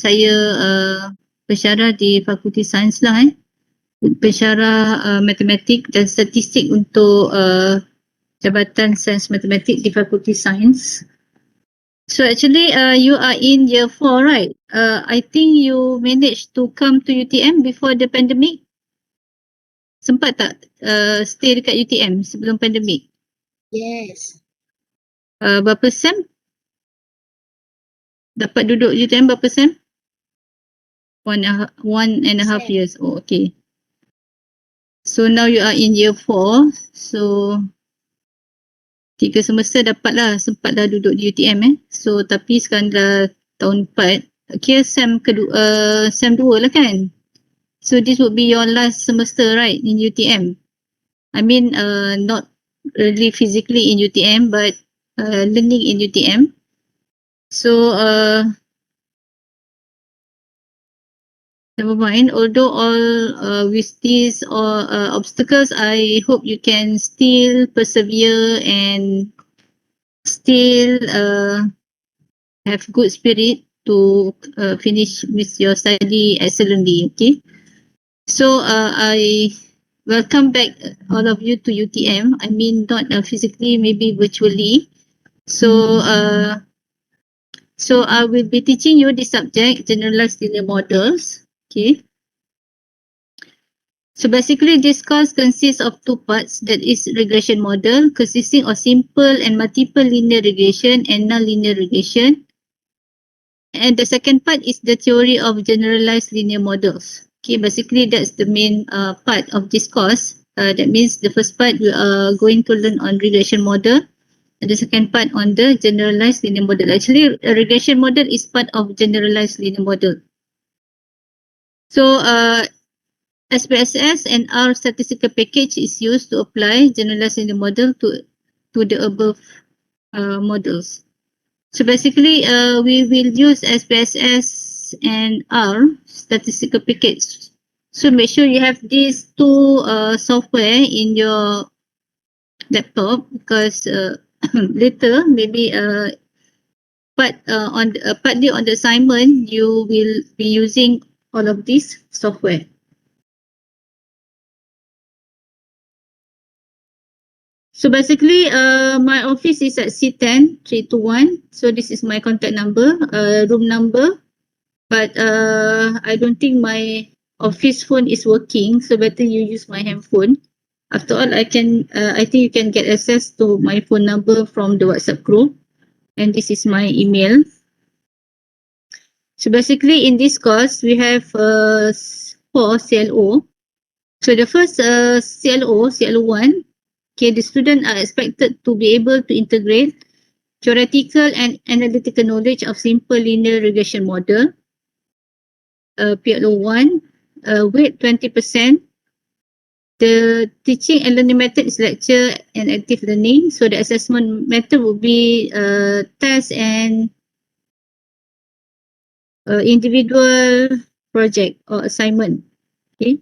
saya pensyarah di Fakulti Sains lah pensyarah matematik dan statistik untuk Jabatan Sains Matematik di Fakulti Sains. So actually you are in year 4, right? I think you managed to come to UTM before the pandemic. Sempat tak stay dekat UTM sebelum pandemic? Yes. Berapa sem? Dapat duduk UTM berapa sem? 1.5 years. Oh, okay. So now you are in year 4. So 3 semester sempatlah duduk di UTM So tapi sekarang dah tahun 4. Kira sem 2 lah kan? So this would be your last semester, right, in UTM? I mean not really physically in UTM but learning in UTM. So never mind. Although all with these obstacles, I hope you can still persevere and still have good spirit to finish with your study excellently. Okay. So I welcome back all of you to UTM. I mean not physically, maybe virtually. So so I will be teaching you the subject generalized linear models. Okay. So basically this course consists of 2 parts, that is regression model consisting of simple and multiple linear regression and non-linear regression. And the second part is the theory of generalized linear models. Okay, basically that's the main part of this course. That means the first part we are going to learn on regression model and the second part on the generalized linear model. Actually, a regression model is part of generalized linear model. So SPSS and R statistical package is used to apply generalized linear model to the above models. So basically, we will use SPSS and R statistical package. So make sure you have these 2 software in your laptop because later maybe partly on the assignment you will be using all of these software. So basically, my office is at C10 321. So this is my contact number, room number. But I don't think my office phone is working. So better you use my handphone. After all, I think you can get access to my phone number from the WhatsApp group. And this is my email. So basically, in this course, we have 4 CLO. So the first CLO1. Okay, the students are expected to be able to integrate theoretical and analytical knowledge of simple linear regression model. PLO1, weight 20%. The teaching and learning method is lecture and active learning. So the assessment method will be test and individual project or assignment. Okay.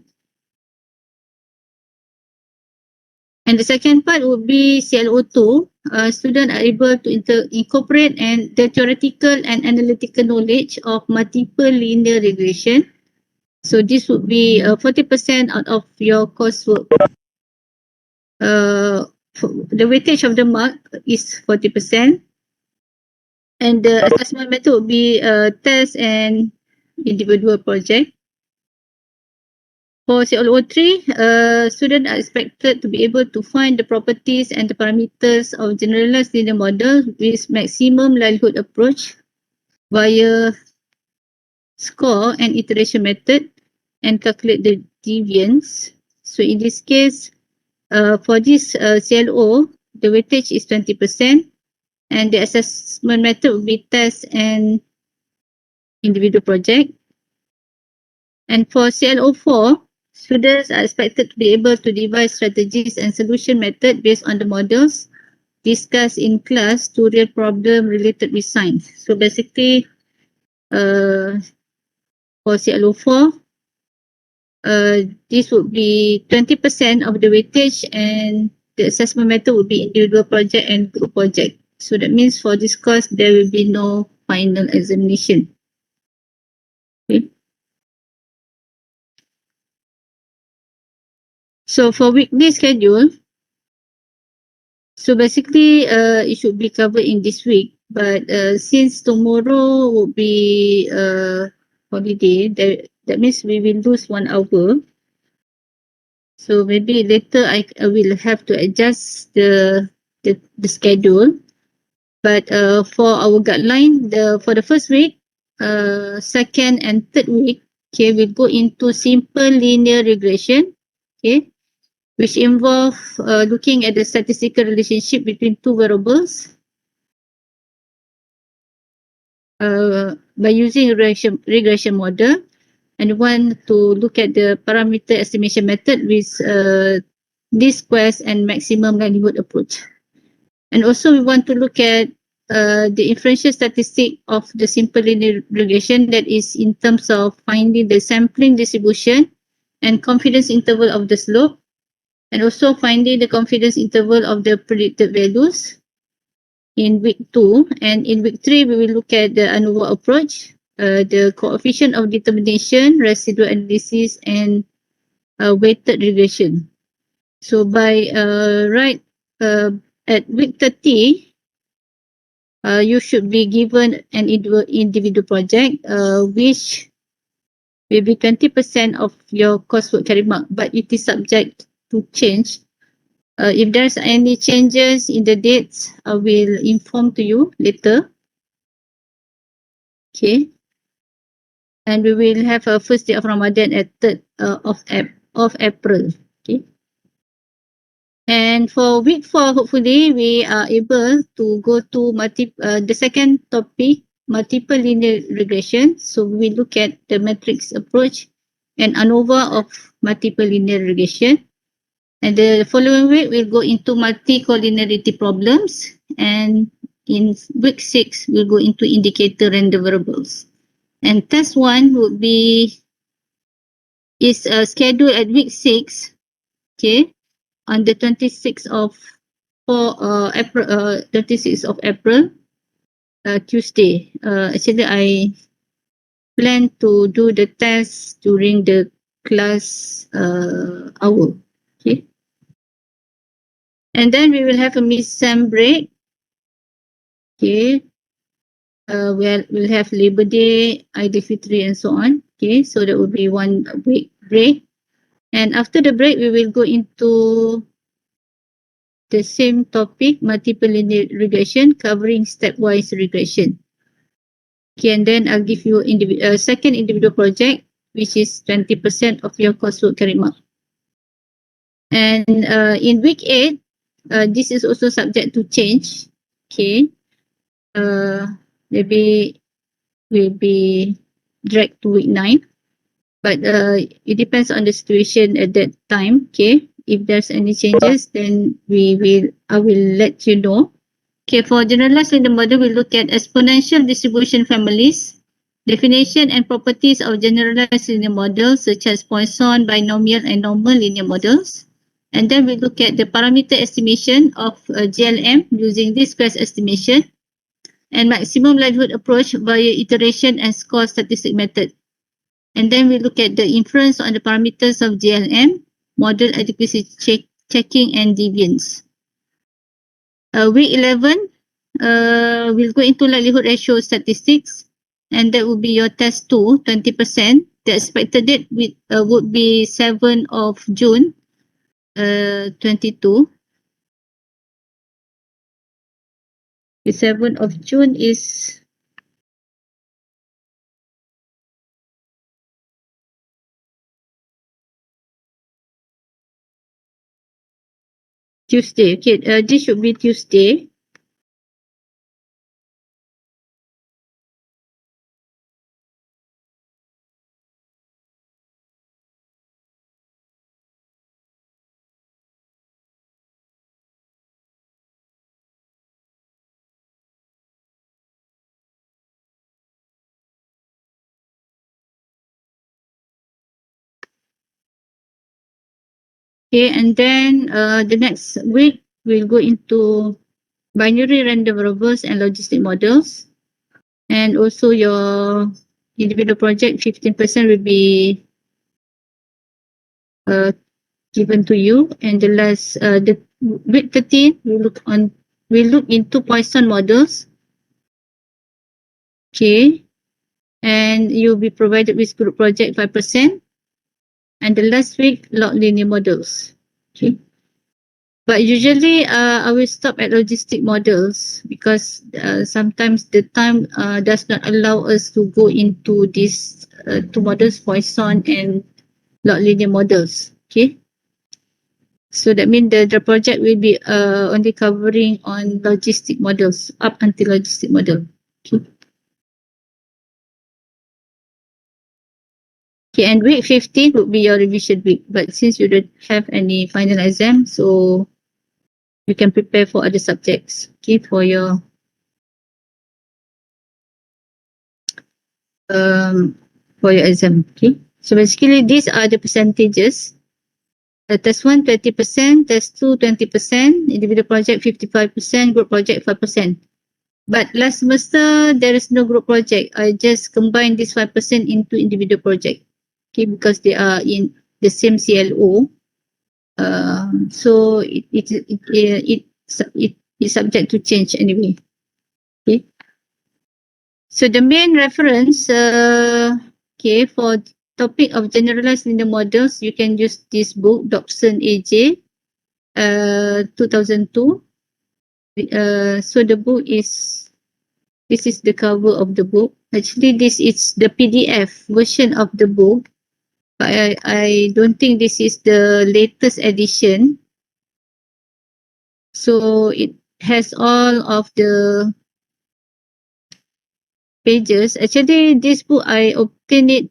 And the second part would be CLO2. Students are able to incorporate and the theoretical and analytical knowledge of multiple linear regression. So this would be 40% out of your coursework. The weightage of the mark is 40%. And the assessment method would be test and individual project. For CLO3, students are expected to be able to find the properties and the parameters of generalized linear model with maximum likelihood approach via score and iteration method and calculate the deviance. So in this case, for this CLO, the weightage is 20% and the assessment method will be test and individual project. And for CLO4, students are expected to be able to devise strategies and solution method based on the models discussed in class to real problem related with science. So basically, for CLO4, this would be 20% of the weightage and the assessment method would be individual project and group project. So that means for this course, there will be no final examination. So for weekday schedule, so basically it should be covered in this week. But since tomorrow would be holiday, that means we will lose 1 hour. So maybe later I will have to adjust the schedule. But for our guideline, for the first week, second and third week, okay, we'll go into simple linear regression, okay, which involve looking at the statistical relationship between two variables by using regression model, and want to look at the parameter estimation method with least squares and maximum likelihood approach. And also we want to look at the inferential statistic of the simple linear regression, that is in terms of finding the sampling distribution and confidence interval of the slope, and also finding the confidence interval of the predicted values in week 2. And in week 3, we will look at the ANOVA approach, the coefficient of determination, residual analysis, and weighted regression. So by at week 30, you should be given an individual project, which will be 20% of your coursework carry mark, but it is subject to change. If there's any changes in the dates, I will inform to you later. Okay. And we will have a first day of Ramadan at 3rd of April. Okay. And for week 4, hopefully we are able to go to the second topic, multiple linear regression. So we look at the matrix approach and ANOVA of multiple linear regression. And the following week, we'll go into multi-collinearity problems. And in week 6, we'll go into indicator random variables. And test 1 would be scheduled at week 6, okay, on the 26th of April, 26th of April, Tuesday. Actually, I plan to do the test during the class hour. Okay. And then we will have a mid-sem break. Okay. We'll have Labor Day, Aidilfitri, and so on. Okay. So that will be 1 week break. And after the break, we will go into the same topic, multiple linear regression, covering stepwise regression. Okay, and then I'll give you second individual project, which is 20% of your coursework carry mark. And in week 8, this is also subject to change. Okay, maybe will be dragged to week 9, but it depends on the situation at that time. Okay, if there's any changes, then I will let you know. Okay, for generalized linear model, we look at exponential distribution families, definition and properties of generalized linear models such as Poisson, binomial, and normal linear models. And then we look at the parameter estimation of GLM using least squares estimation and maximum likelihood approach via iteration and score statistic method. And then we look at the inference on the parameters of GLM, model adequacy checking, and deviance. Week 11, we'll go into likelihood ratio statistics, and that will be your test 2, 20%. The expected date would be 7 of June 22. The 7th of June is Tuesday. Okay, this should be Tuesday. Okay, and then the next week, we'll go into binary random variables and logistic models. And also your individual project, 15% will be given to you. And the last, the week 13, we look into Poisson models. Okay. And you'll be provided with group project 5%. And the last week, log linear models. Okay. But usually, I will stop at logistic models because sometimes the time does not allow us to go into these two models, Poisson and log linear models. Okay. So that means the project will be only covering on logistic models up until logistic model. Okay. Okay, and week 15 would be your revision week. But since you don't have any final exam, so you can prepare for other subjects. Okay, for your exam. Okay. So basically, these are the percentages. Test 1, 20%, test 2, 20%, individual project 55%, group project 5%. But last semester, there is no group project. I just combine this 5% into individual project. Okay, because they are in the same CLO. So it is subject to change anyway. Okay. So the main reference, okay, for topic of generalized linear models, you can use this book, Dobson AJ, 2002. So the book this is the cover of the book. Actually, this is the PDF version of the book. But I don't think this is the latest edition. So it has all of the pages. Actually, this book I obtained it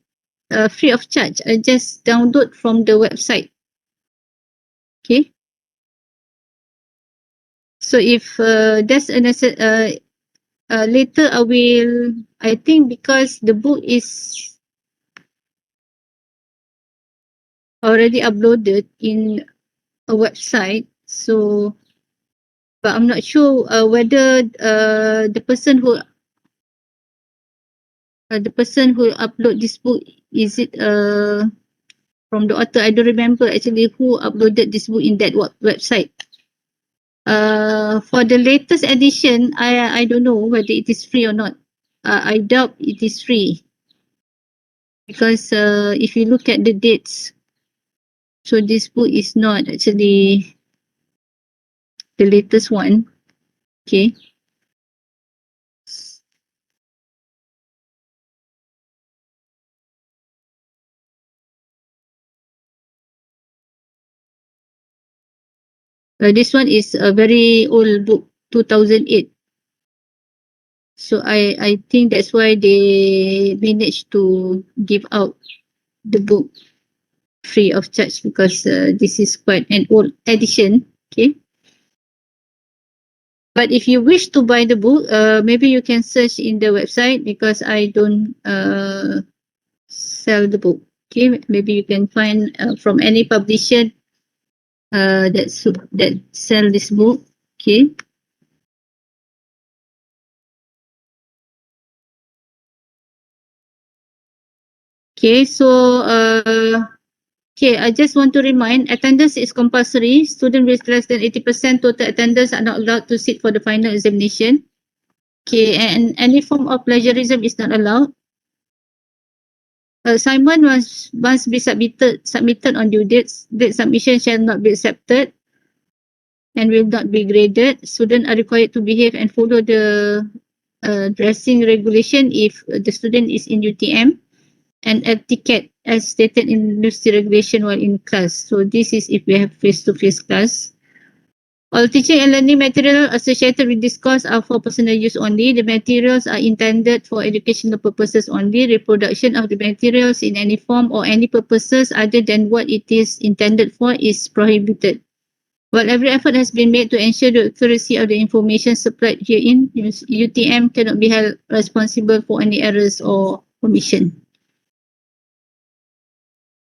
free of charge. I just download from the website. Okay. So if there's a later I think because the book is already uploaded in a website. So, but I'm not sure whether the person who upload this book, is it from the author? I don't remember actually who uploaded this book in that website. For the latest edition, I don't know whether it is free or not. I doubt it is free because if you look at the dates, so this book is not actually the latest one. Okay. This one is a very old book, 2008. So I think that's why they managed to give out the book free of charge because this is quite an old edition. Okay. But if you wish to buy the book, maybe you can search in the website because I don't sell the book. Okay, maybe you can find from any publisher that sell this book. Okay. Okay, so okay, I just want to remind, attendance is compulsory. Students with less than 80% total attendance are not allowed to sit for the final examination. Okay, and any form of plagiarism is not allowed. Assignment must be submitted on due dates. Date submission shall not be accepted and will not be graded. Students are required to behave and follow the dressing regulation if the student is in UTM, and etiquette as stated in university regulation while in class. So this is if we have face-to-face class. All teaching and learning materials associated with this course are for personal use only. The materials are intended for educational purposes only. Reproduction of the materials in any form or any purposes other than what it is intended for is prohibited. While every effort has been made to ensure the accuracy of the information supplied herein, UTM cannot be held responsible for any errors or omission.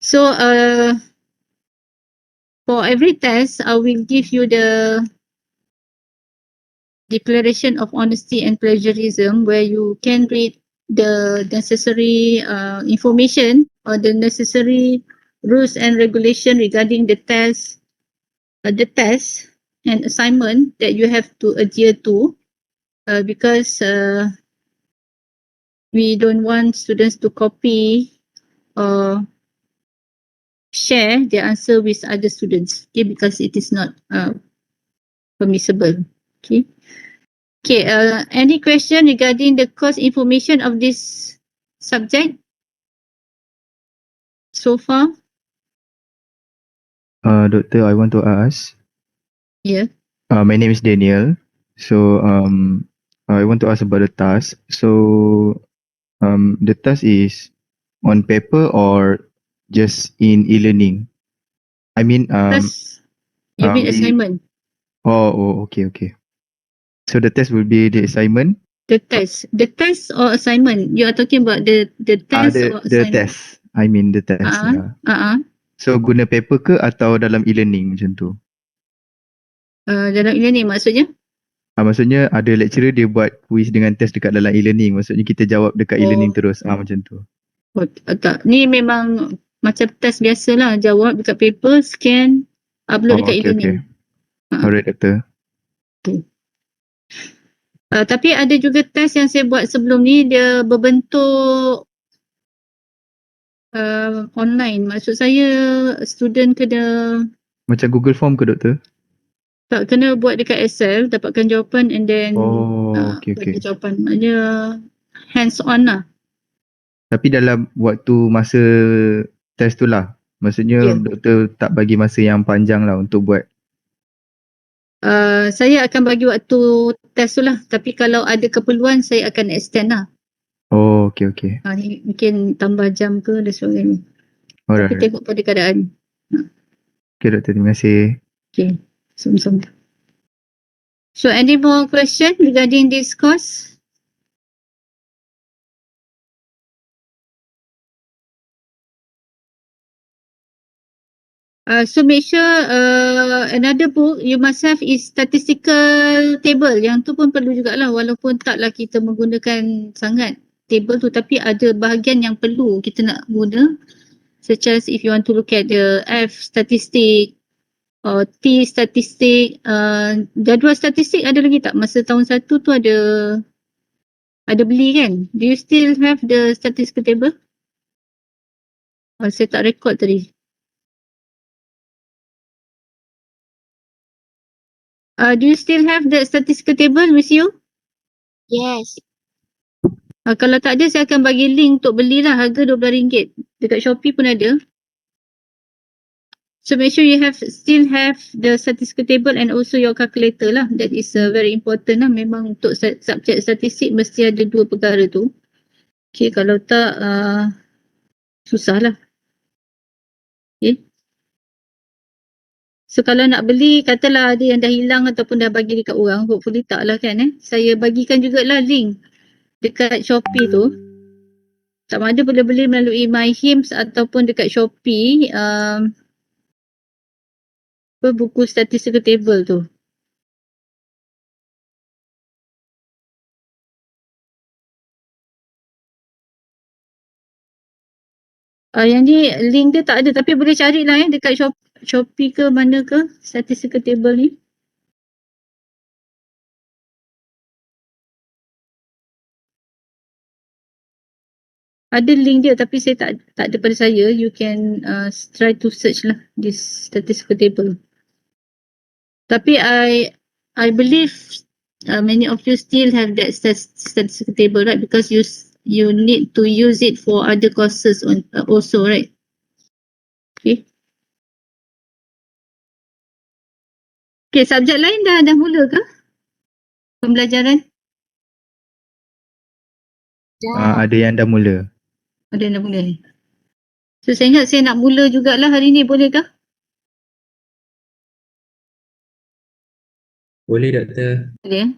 So, for every test, I will give you the declaration of honesty and plagiarism where you can read the necessary information or the necessary rules and regulation regarding the test and assignment that you have to adhere to, because we don't want students to copy or share their answer with other students, okay, because it is not permissible. Okay. Okay, any question regarding the course information of this subject so far? Doctor, I want to ask. Yeah. My name is Daniel. So I want to ask about the task. So the task is on paper or just in e-learning? I mean Plus, you mean we assignment. okay. So the test will be the assignment. The test or assignment. You are talking about the test or The assignment. test. I mean the test. Yeah. So guna paper ke atau dalam e-learning macam tu? Dalam e-learning maksudnya? Maksudnya ada lecturer dia buat quiz dengan test dekat dalam e-learning. Maksudnya kita jawab dekat e-learning terus. Macam tu. Tak. Ni memang macam test biasa lah. Jawab dekat paper, scan, upload dekat e-learning. Alright, Doctor. Tapi ada juga test yang saya buat sebelum ni, dia berbentuk online. Maksud saya student kena Macam Google Form ke, Doktor? tak, kena buat dekat Excel, dapatkan jawapan and then Okay. bagi jawapan. Maknanya hands on lah. Tapi dalam waktu masa test tu lah. Maksudnya Doktor tak bagi masa yang panjang lah untuk buat. Saya akan bagi waktu test tu lah. Tapi kalau ada keperluan, saya akan extend lah. Okay. Ni mungkin tambah jam ke dan sebagainya. Tapi Alright. tengok pada keadaan. Okay, Doktor. Terima kasih. Okay, sama-sama. So, any more question regarding this course? So make sure another book you must have is statistical table. Yang tu pun perlu jugalah, walaupun taklah kita menggunakan sangat table tu, tapi ada bahagian yang perlu kita nak guna, such as if you want to look at the F statistic or T statistic, jadual statistik ada lagi tak? Masa tahun 1 tu ada beli kan? Do you still have the statistical table? Saya tak record tadi. Do you still have the statistical table with you? Yes. Kalau tak ada, saya akan bagi link untuk belilah, harga RM12. Dekat Shopee pun ada. So make sure you still have the statistical table and also your calculator lah. That is very important lah. Memang untuk subjek statistik mesti ada dua perkara tu. Okay, kalau tak susah lah. Okay. So kalau nak beli, katalah ada yang dah hilang ataupun dah bagi dekat orang, hopefully tak lah kan. Saya bagikan jugalah link dekat Shopee tu. Sama ada boleh beli melalui MyHims ataupun dekat Shopee, buku statistical table tu. Yang ni link dia tak ada, tapi boleh carilah dekat Shopee ke mana ke statistical table ni. Ada link dia tapi saya tak ada pada saya. You can try to search lah this statistical table. Tapi I believe many of you still have that statistical table, right? Because you need to use it for other courses also, right? Okay. Okay, subjek lain dah mula ke? Pembelajaran? Ada yang dah mula. Ada yang dah mula ni. So saya ingat saya nak mula jugalah hari ni, boleh ke? Boleh, Doktor. Boleh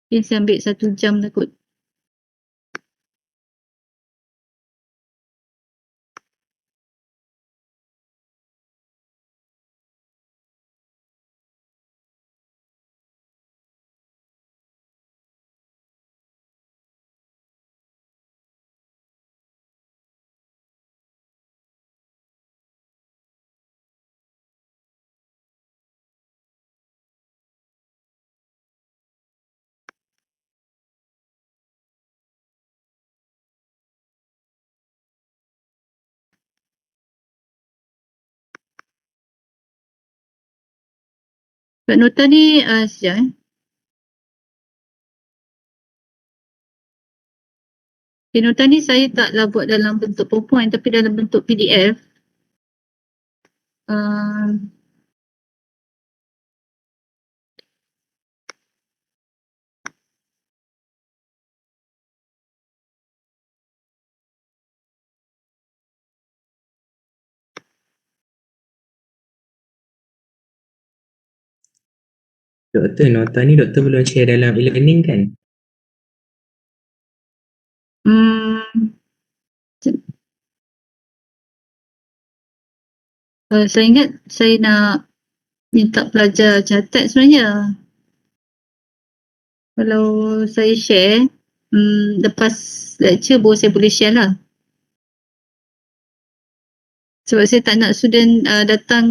Okay, saya ambil 1 jam lah kot. Sebab nota ni, sekejap Okay, nota ni saya taklah buat dalam bentuk PowerPoint tapi dalam bentuk PDF. Doktor, nota ni doktor belum share dalam e-learning kan? Saya ingat saya nak minta pelajar catat sebenarnya. Kalau saya share, lepas lecture baru saya boleh share lah. Sebab saya tak nak student datang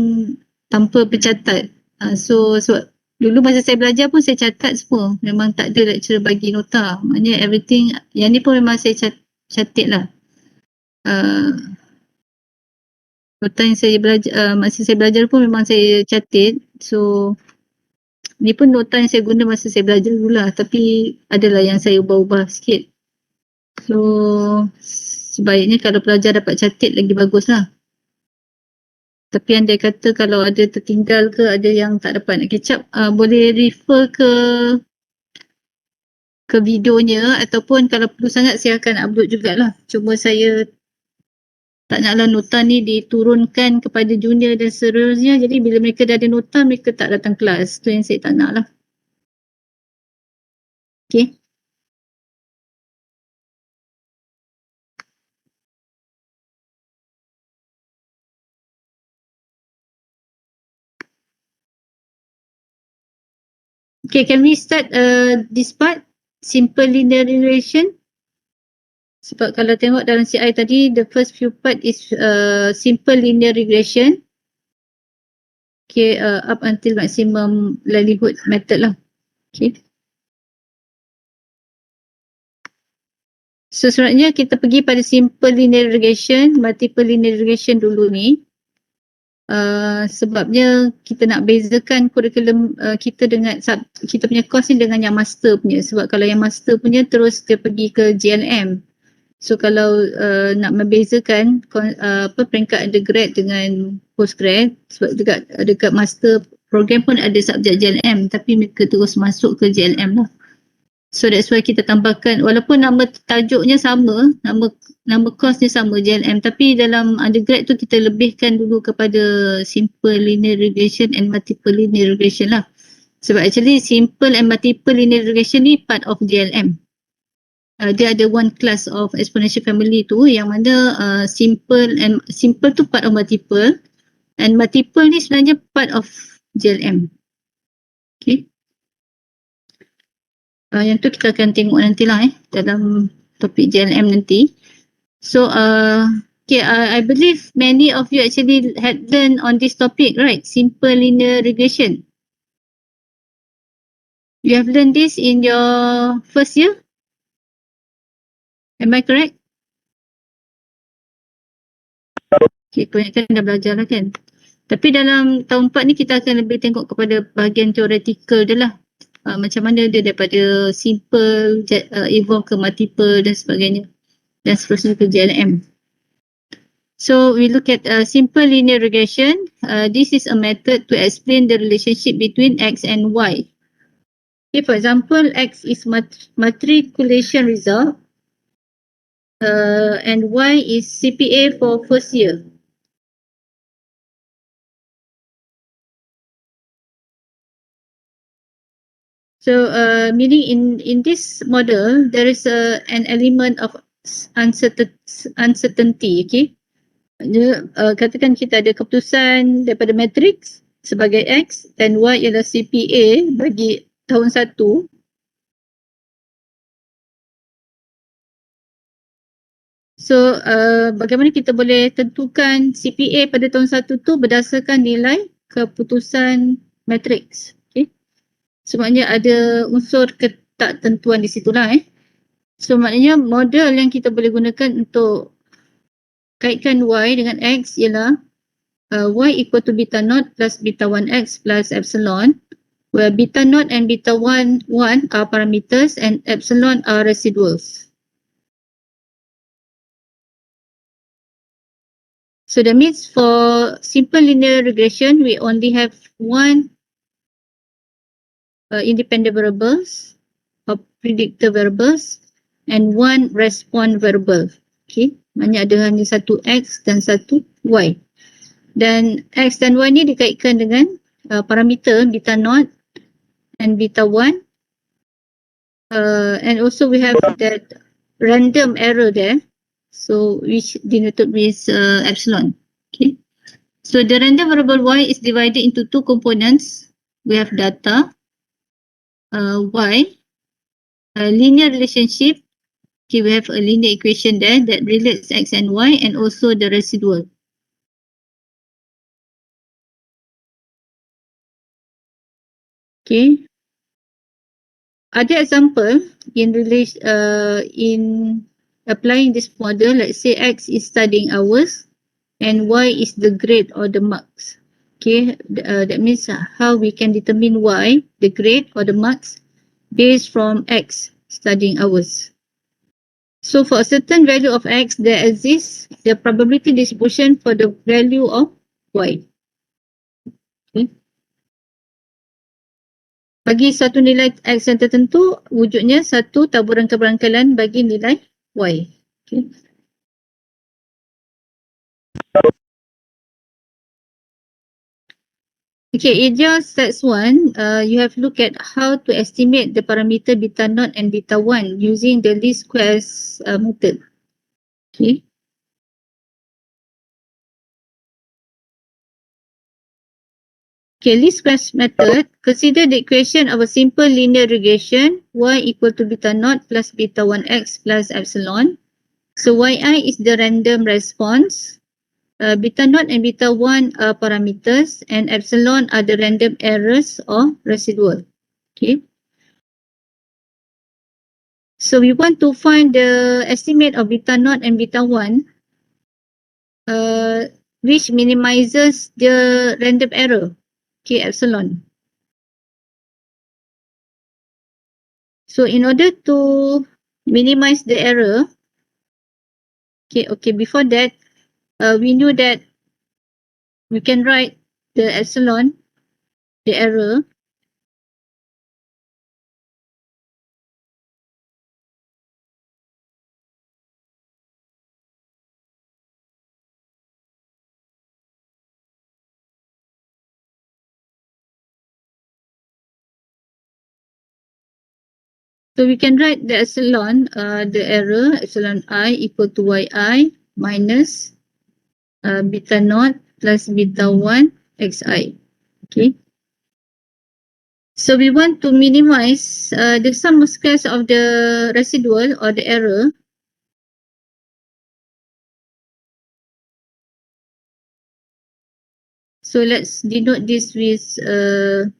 tanpa pencatat. So sebab dulu masa saya belajar pun saya catat semua. Memang tak ada lecturer bagi nota. Maknanya everything, yang ni pun memang saya catat lah. Nota yang saya belajar, masa saya belajar pun memang saya catat. So ni pun nota yang saya guna masa saya belajar dulu lah. Tapi adalah yang saya ubah-ubah sikit. So sebaiknya kalau pelajar dapat catat lagi bagus lah. Tapi andai kata kalau ada tertinggal ke, ada yang tak dapat nak catch up, boleh refer ke videonya ataupun kalau perlu sangat saya akan upload jugalah. Cuma saya tak naklah nota ni diturunkan kepada junior dan seterusnya. Jadi bila mereka dah ada nota, mereka tak datang kelas. Tu yang saya tak nak lah. Okay. Okay, can we start this part? Simple linear regression. Sebab kalau tengok dalam CI tadi, the first few part is simple linear regression. Okay, up until maximum likelihood method lah. Okay. So sebenarnya kita pergi pada simple linear regression, multiple linear regression dulu ni. Sebabnya kita nak bezakan kurikulum kita dengan kita punya course ni dengan yang master punya. Sebab kalau yang master punya terus dia pergi ke JLM. So kalau nak membezakan peringkat undergrad dengan postgrad, sebab dekat master program pun ada subjek JLM tapi mereka terus masuk ke JLM lah. So that's why kita tambahkan, walaupun nama tajuknya sama, nama course ni sama JLM, tapi dalam undergrad tu kita lebihkan dulu kepada simple linear regression and multiple linear regression lah. Sebab actually simple and multiple linear regression ni part of JLM. Dia ada one class of exponential family tu yang mana simple tu part of multiple and multiple ni sebenarnya part of JLM. Okay. Yang tu kita akan tengok nantilah dalam topik JLM nanti. So okay, I believe many of you actually had learned on this topic, right? Simple linear regression. You have learned this in your first year? Am I correct? Okay, kebanyakan dah belajar lah kan. Tapi dalam tahun 4 ni kita akan lebih tengok kepada bahagian theoretical dia lah. Macam mana dia daripada simple evolve ke multiple dan sebagainya, dan seterusnya ke JLM. So we look at simple linear regression. This is a method to explain the relationship between X and Y. Okay, for example, X is matriculation result and Y is CPA for first year. So meaning in this model there is an element of uncertainty. Okay, katakan kita ada keputusan daripada matrix sebagai X dan Y ialah CPA bagi tahun 1. So bagaimana kita boleh tentukan CPA pada tahun 1 tu berdasarkan nilai keputusan matrix. Sebabnya ada unsur ketaktentuan di situlah. So maknanya model yang kita boleh gunakan untuk kaitkan Y dengan X ialah Y equal to beta naught plus beta 1X plus epsilon where beta naught and beta 1 are parameters and epsilon are residuals. So that means for simple linear regression, we only have one independent variables or predictor variables and one response variable. Okay, maknanya ada hanya satu X dan satu Y. Dan X dan Y ni dikaitkan dengan parameter beta naught and beta 1. And also we have that random error there, so which denoted with epsilon. Okay. So the random variable Y is divided into two components. We have data, Y, a linear relationship. Okay, we have a linear equation there that relates X and Y, and also the residual. Okay. Other example in applying this model, let's say X is studying hours and Y is the grade or the marks. Okay, that means how we can determine Y, the grade or the marks, based from X studying hours. So for a certain value of X, there exists the probability distribution for the value of Y. Okay. Bagi satu nilai X yang tertentu, wujudnya satu taburan keberangkalan bagi nilai Y. Okay. Okay, in your stats 1, you have looked at how to estimate the parameter beta naught and beta 1 using the least squares method. Okay. Okay, least squares method, consider the equation of a simple linear regression, y equal to beta naught plus beta 1x plus epsilon. So yi is the random response. Beta naught and beta 1 are parameters and epsilon are the random errors or residual. Okay. So we want to find the estimate of beta naught and beta 1 which minimizes the random error, okay, epsilon. So in order to minimize the error, okay, before that, we knew that we can write the epsilon, the error, so we can write the epsilon, the error, epsilon I equal to yi minus beta naught plus beta 1 xi. Okay. So we want to minimize the sum of squares of the residual or the error. So let's denote this with a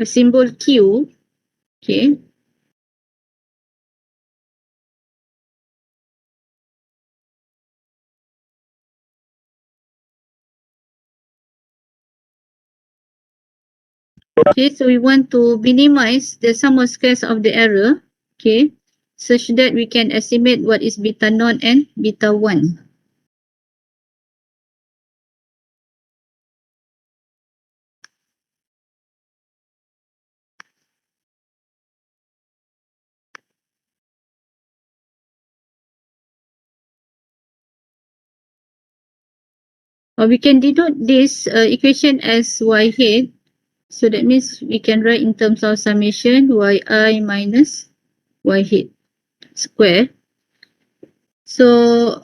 symbol Q. Okay. Okay, so we want to minimize the sum of squares of the error, okay, such that we can estimate what is beta naught and beta 1. Or we can denote this equation as y hat. So that means we can write in terms of summation yi minus y hat square. So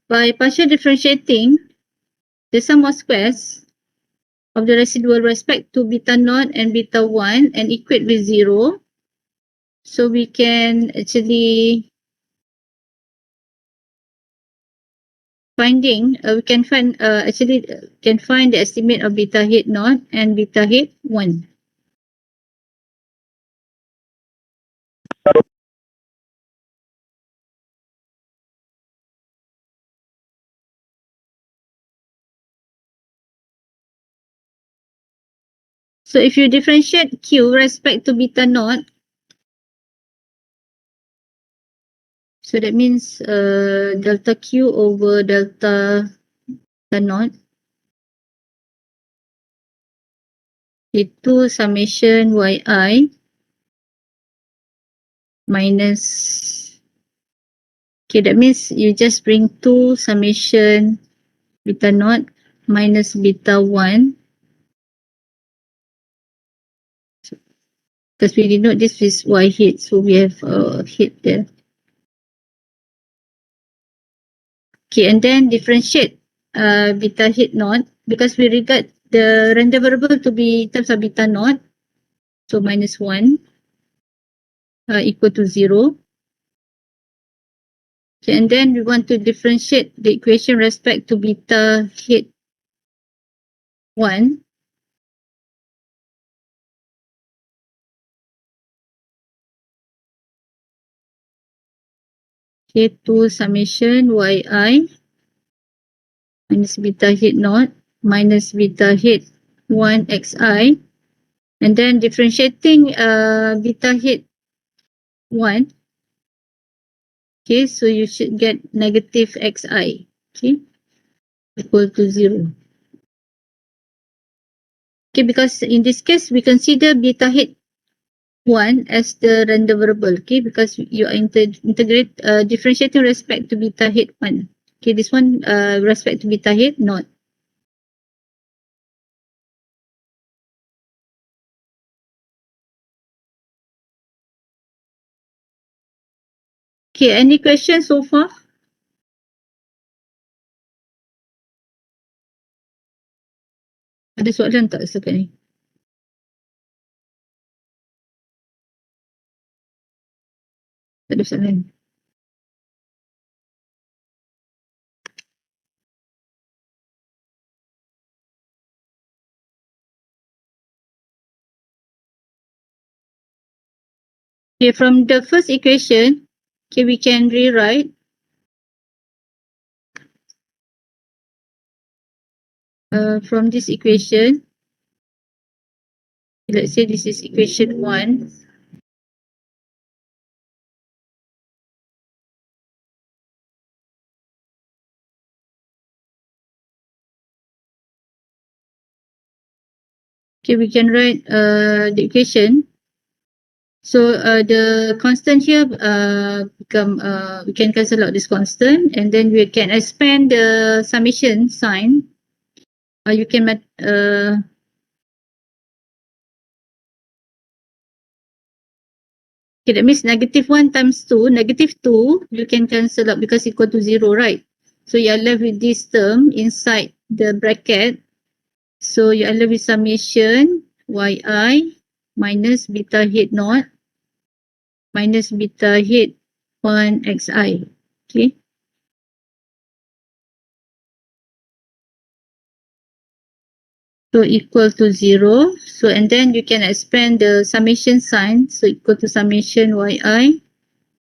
by partial differentiating the sum of squares of the residual respect to beta naught and beta 1 and equate with 0, so we can actually we can find can find the estimate of beta hat naught and beta hat 1. So if you differentiate Q respect to beta naught, so that means delta Q over delta naught itu summation yi minus, okay, that means you just bring 2 summation beta naught minus beta 1, because we denote this with y head, so we have head there. Okay, and then differentiate beta head naught, because we regard the random variable to be in terms of beta naught, so minus 1 equal to 0. Okay, and then we want to differentiate the equation respect to beta head 1. Okay, to summation yi minus beta head naught minus beta head 1 xi, and then differentiating beta head 1. Okay, so you should get negative xi, okay, equal to 0. Okay, because in this case, we consider beta head 1 as the random variable, okay, because you are differentiating respect to beta head 1. Okay, this one respect to beta head not. Okay, any questions so far? Ada soalan tak setakat ni? Tak ada soalan. Okay, from the first equation, okay, we can rewrite from this equation. Let's say this is equation 1. Okay, we can write the equation. So the constant here become we can cancel out this constant, and then we can expand the summation sign. You can okay, that means negative 1 times 2, negative 2, you can cancel out because equal to 0, right? So you are left with this term inside the bracket. So you are left with summation yi minus beta head naught minus beta head 1 xi. Okay. So equal to 0. So and then you can expand the summation sign. So equal to summation yi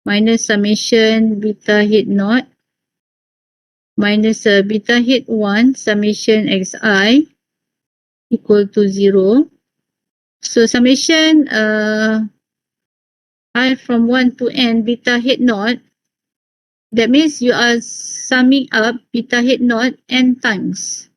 minus summation beta head naught minus beta head 1 summation xi equal to 0. So summation I from 1 to n beta head naught, that means you are summing up beta head naught n times.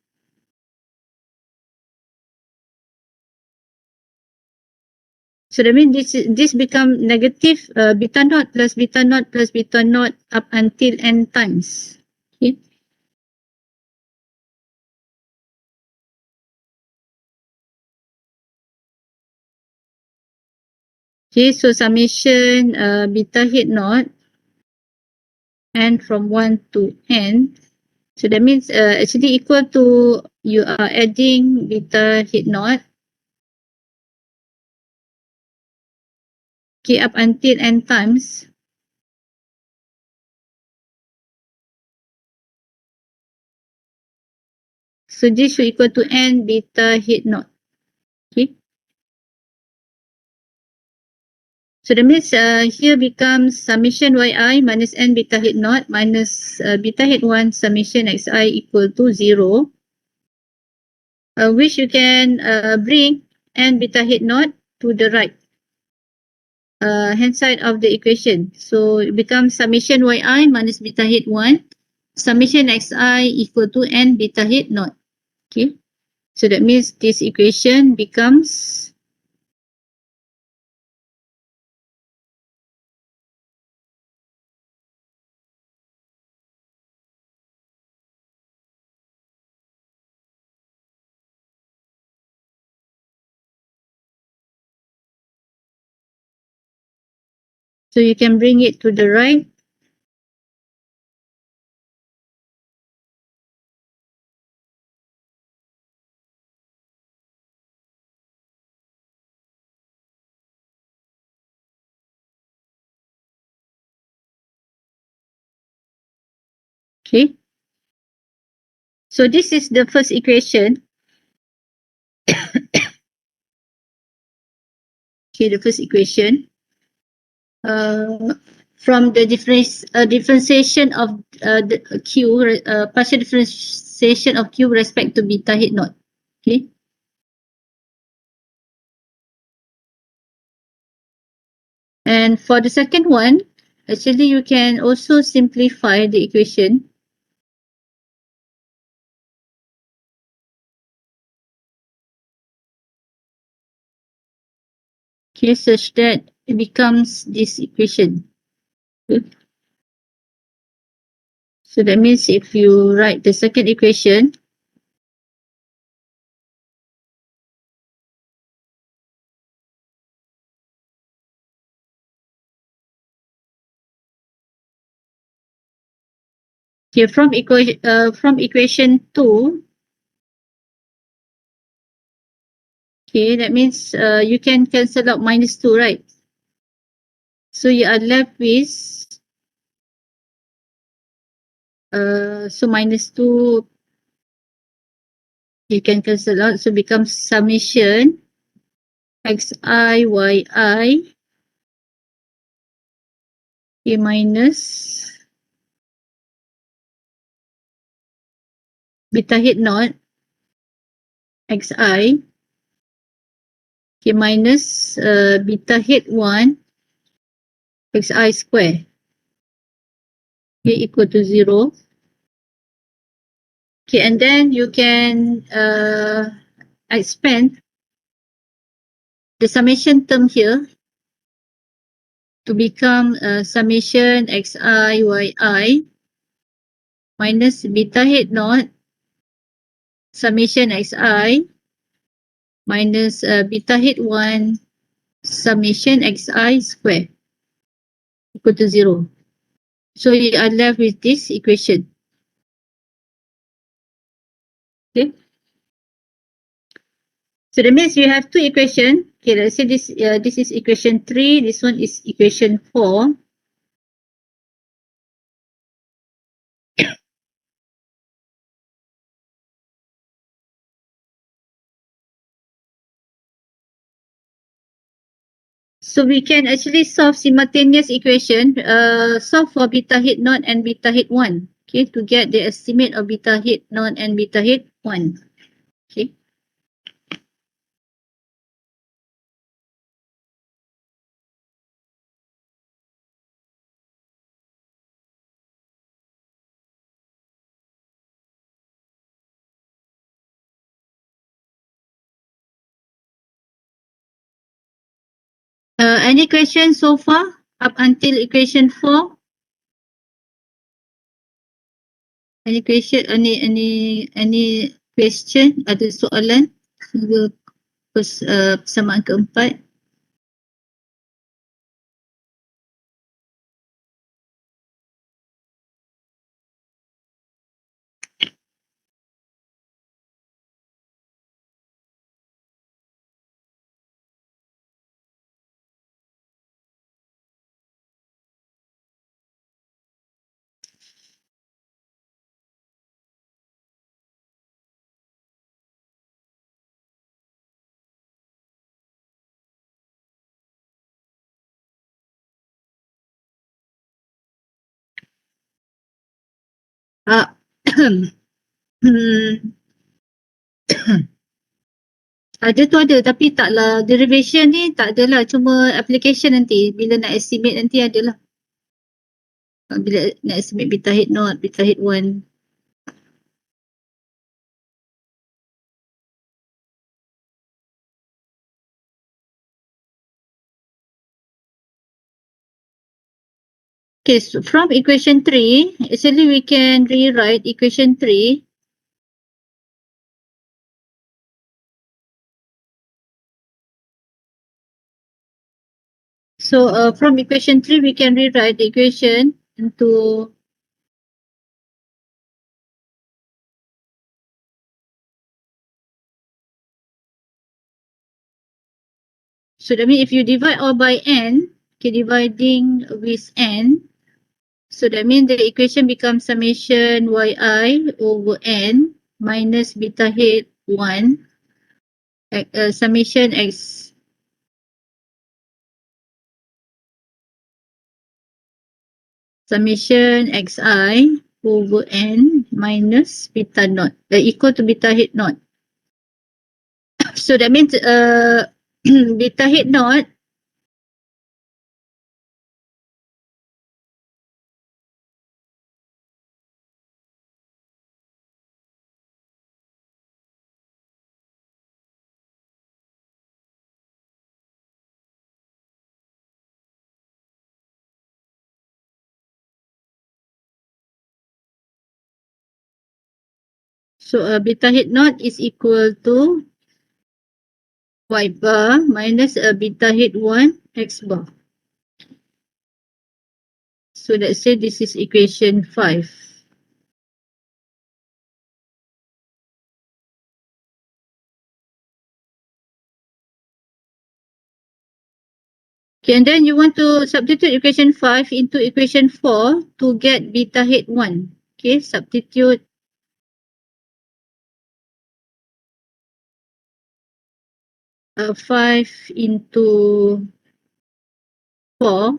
So that means this become negative beta naught plus beta naught plus beta naught up until n times. Okay. Okay, so summation beta head naught n from 1 to n. So that means actually equal to, you are adding beta head naught, okay, up until n times. So this should equal to n beta head naught. Okay. So that means here becomes summation yi minus n beta head naught minus beta head 1 summation xi equal to 0. Which you can bring and beta head naught to the right hand side of the equation. So it becomes summation yi minus beta head 1 summation xi equal to n beta head naught. Okay. So that means this equation becomes so you can bring it to the right. Okay. So this is the first equation. Okay, the first equation. From the differentiation of the q, partial differentiation of q with respect to beta head naught. Okay. And for the second one, actually you can also simplify the equation. Okay, such that it becomes this equation. Okay. So that means if you write the second equation, okay, from equation 2, okay, that means you can cancel out minus 2, right? So you are left with so minus 2 you can cancel out, so becomes summation xi yi a minus beta head naught xi k minus beta head 1 xi square k equal to 0. Okay, and then you can expand the summation term here to become summation xi yi minus beta head naught summation xi minus beta head 1 summation xi square equal to 0. So you are left with this equation. Okay. So that means you have two equations. Okay, let's say this is equation 3, this one is equation 4. So we can actually solve simultaneous equation, solve for beta head naught and beta head 1. Okay, to get the estimate of beta head naught and beta head 1. Okay. Any questions so far up until equation 4? Any question? Any question? Ada soalan? Hingga persamaan keempat. Hmm. Ada tu ada tapi taklah derivation ni tak adalah, cuma application nanti bila nak estimate nanti adalah. Bila nak estimate beta head not, beta head 1. Okay, so from equation 3, actually we can rewrite equation 3. So from equation 3, we can rewrite the equation into so that means if you divide all by n, okay, dividing with n, so that means the equation becomes summation yi over n minus beta head 1 summation x summation xi over n minus beta naught equal to beta head naught. So that means beta head naught so beta head naught is equal to y bar minus beta head 1 x bar. So let's say this is equation 5. Okay, and then you want to substitute equation 5 into equation 4 to get beta head 1. Okay, substitute uh, 5 into 4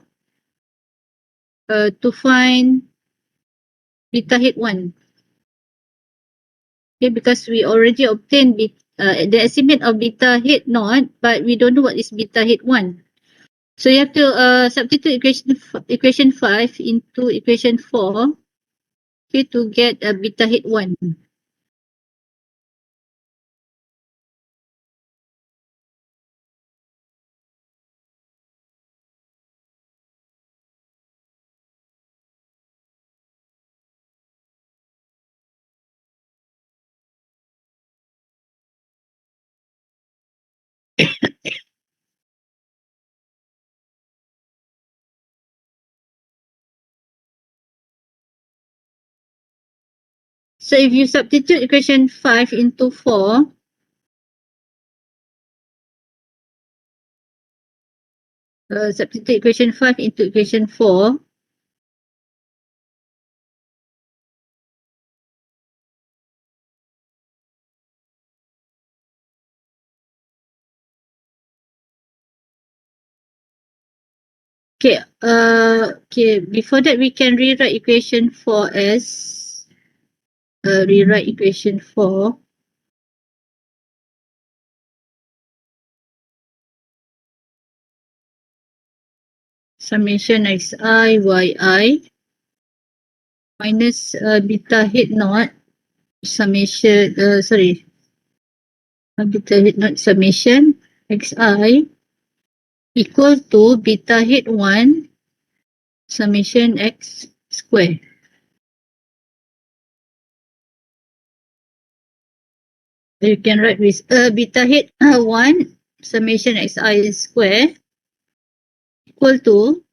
to find beta head 1. Okay, because we already obtained the estimate of beta head naught, but we don't know what is beta head 1. So you have to substitute equation 5 into equation 4, okay, to get beta head 1. So if you substitute equation 5 into 4, substitute equation 5 into equation 4, okay, okay, before that we can rewrite equation 4 as, rewrite equation 4. Summation xi yi minus beta head naught summation beta head naught summation xi equal to beta head 1 summation x square. You can write with beta head 1 summation xi square equal to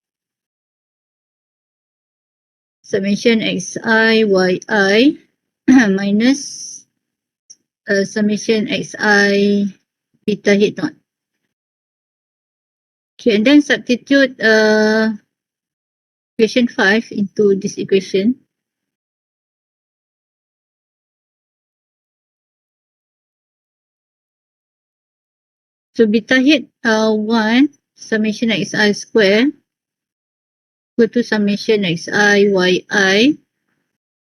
summation xi yi minus summation xi beta head naught. Okay, and then substitute equation 5 into this equation. So beta head 1 summation xi square equal to summation xi yi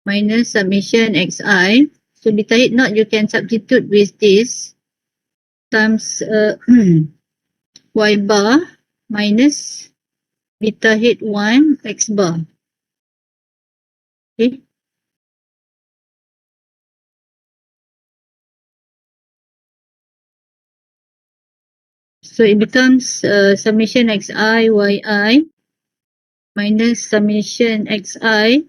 minus summation xi. So beta head naught you can substitute with this times y bar minus beta head 1 x bar. Okay. So it becomes summation xi yi minus summation xi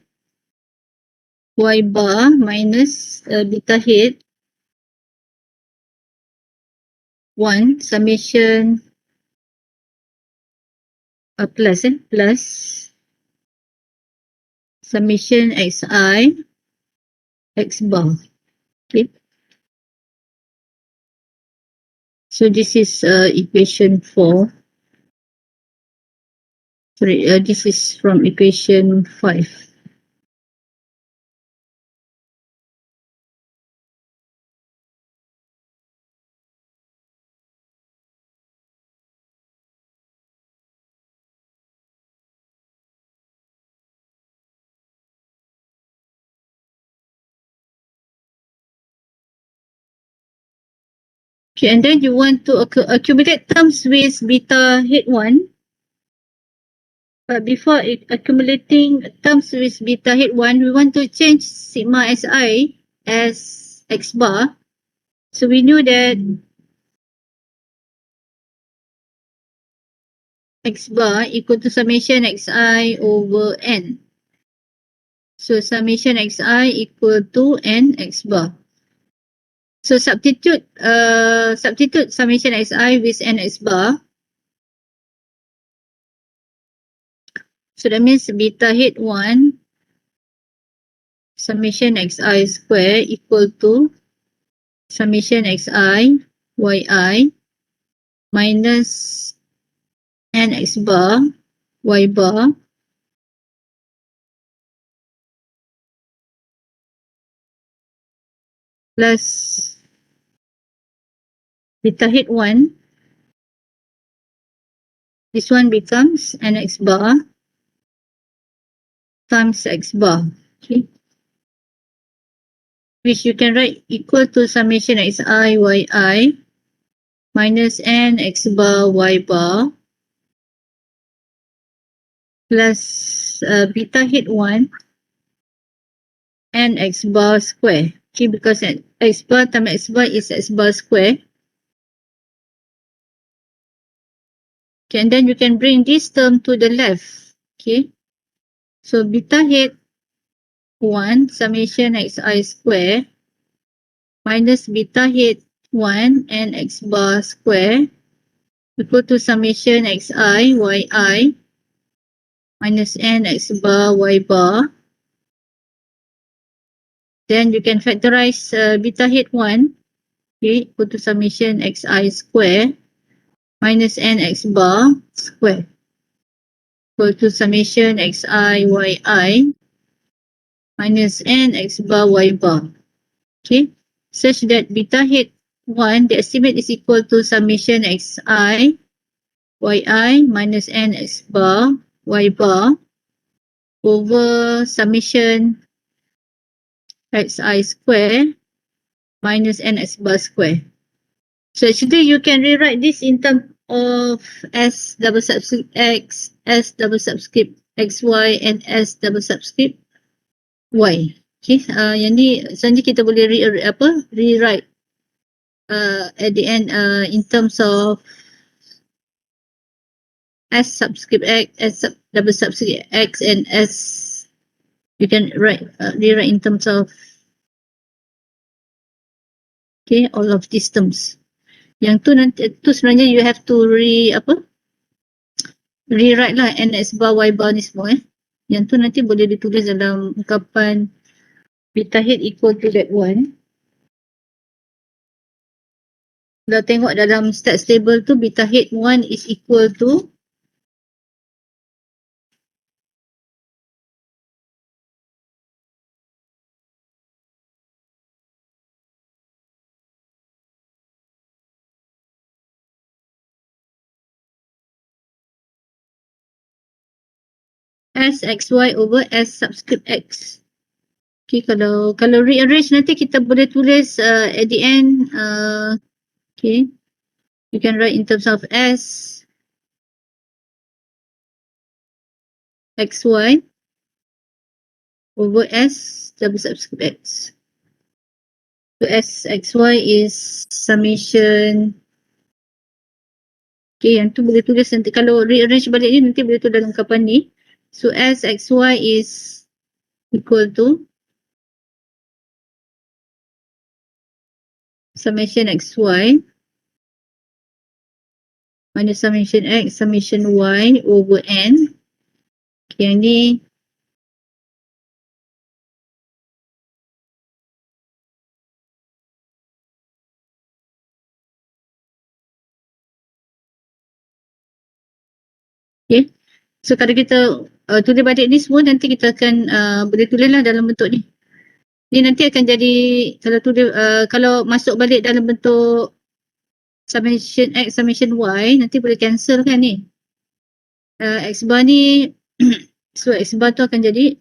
y bar minus beta head 1 summation plus summation xi x bar. Okay. So this is equation 4. Sorry, this is from equation 5. Okay, and then you want to accumulate terms with beta head 1. But before accumulating terms with beta head 1, we want to change sigma si as x bar. So we knew that x bar equal to summation xi over n. So summation xi equal to n x bar. So substitute summation xi with n x bar. So that means beta head 1 summation xi square equal to summation xi yi minus n x bar y bar plus beta head 1. This one becomes n x bar times x bar. Okay. Which you can write equal to summation xi yi minus n x bar y bar plus beta head 1 n x bar square. Okay, because x bar times x bar is x bar square. Okay, and then you can bring this term to the left. Okay, so beta head 1 summation xi square minus beta head 1 and x bar square equal to summation xi yi minus n x bar y bar. Then you can factorize beta head 1, okay, equal to summation xi square minus n x bar square equal to summation xi yi minus n x bar y bar. Okay, such that beta head 1, the estimate is equal to summation xi yi minus n x bar y bar over summation xi square minus n x bar square. So actually you can rewrite this in terms of s double subscript x, s double subscript xy and s double subscript y. Okay, yang ni sebenarnya kita boleh rewrite at the end in terms of s subscript x, s double subscript x and s. You can rewrite in terms of all of these terms. Yang tu nanti tu sebenarnya you have to rewrite lah n x bar y bar ni semua Yang tu nanti boleh ditulis dalam ungkapan beta head equal to that one. Dah tengok dalam stats table tu beta head 1 is equal to S xy over S subscript X. Okay, kalau rearrange nanti kita boleh tulis at the end okay. You can write in terms of S, XY over S double subscript X. So S, XY is summation. Okay, yang tu boleh tulis nanti. Kalau rearrange balik ni, nanti boleh tulis dalam ungkapan ni. So S, XY is equal to summation XY minus summation X, summation Y over N. Okay, yang ni okay. So kalau kita tulis balik ni semua, nanti kita akan boleh tulis lah dalam bentuk ni. Ni nanti akan jadi, kalau tulis, kalau masuk balik dalam bentuk summation X, summation Y, nanti boleh cancel kan ni. X bar ni, so X bar tu akan jadi,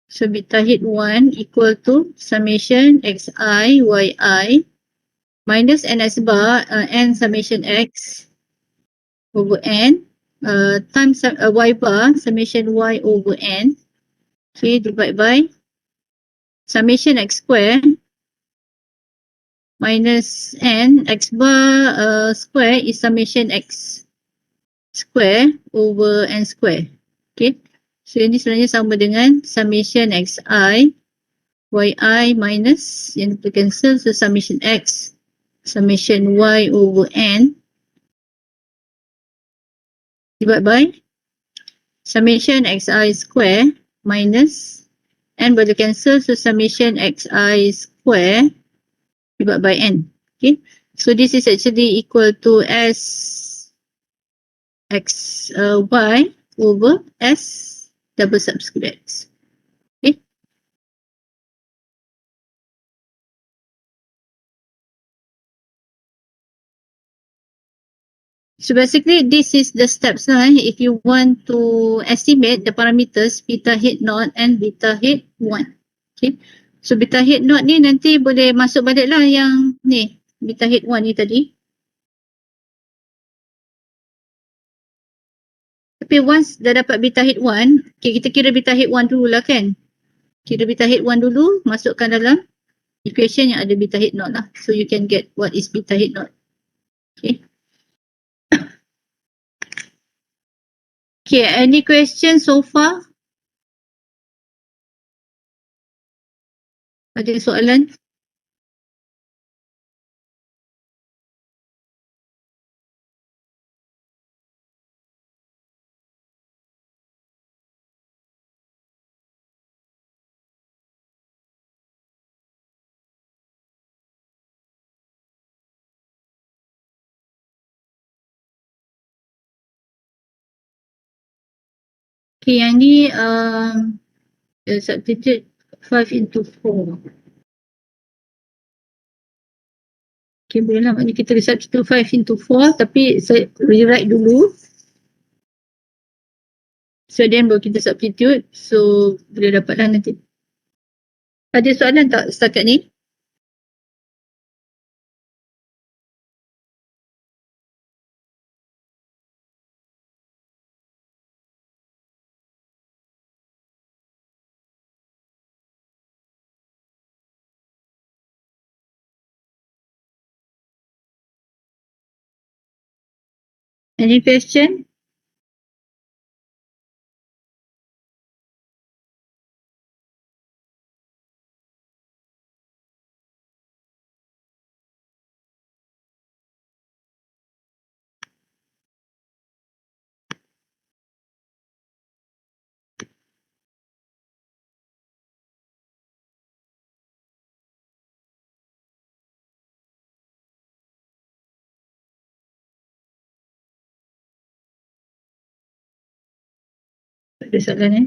so beta hit 1 equal to summation Xi, Yi minus NS bar, N summation X over N times Y bar, summation Y over N, okay, divide by summation X square minus N, X bar square is summation X square over N square. Okay. So ini sebenarnya sama dengan summation Xi, Yi minus, yang kita cancel, so summation X, summation Y over N divided by summation Xi square minus N boleh cancel, so summation Xi square divided by N. Okay. So this is actually equal to S X Y over S double subscript X. Okay. So basically this is the steps lah. If you want to estimate the parameters beta hit naught and beta hit 1. Okay. So beta hit naught ni nanti boleh masuk balik lah yang ni, beta hit 1 ni tadi. Tapi once dah dapat beta hit 1, okay, kita kira beta hit 1 dulu lah kan. Kira beta hit 1 dulu, masukkan dalam equation yang ada beta hit naught lah. So you can get what is beta hit naught. Okay. Okay, any questions so far? Ada soalan? Okay, yang ni substitute 5 into 4. Okay, boleh lah. Maknanya kita substitute 5 into 4, tapi saya rewrite dulu. So then baru kita substitute. So boleh dapat lah nanti. Ada soalan tak setakat ni? Any question? Tak ada soalan eh?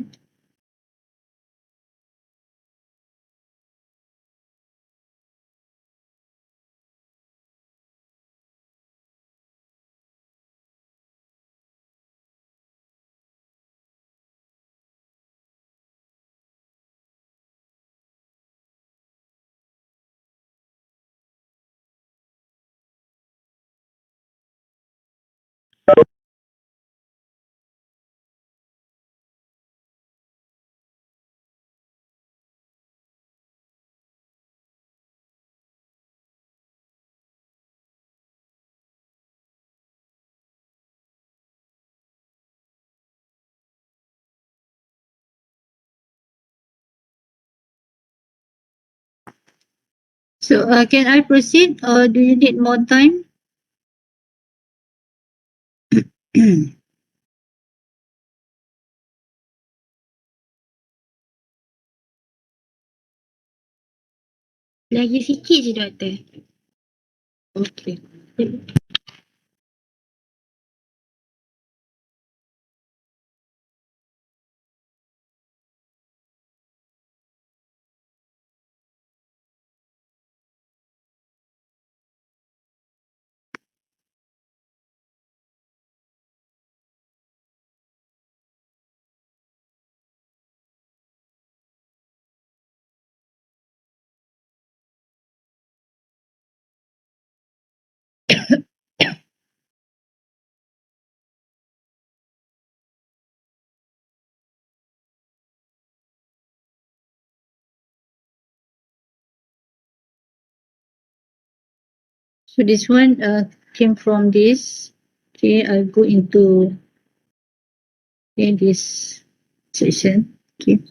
So can I proceed or do you need more time? Lagi sikit je, Doktor. Okay. So this one came from this. Okay, I'll go into this section. Okay.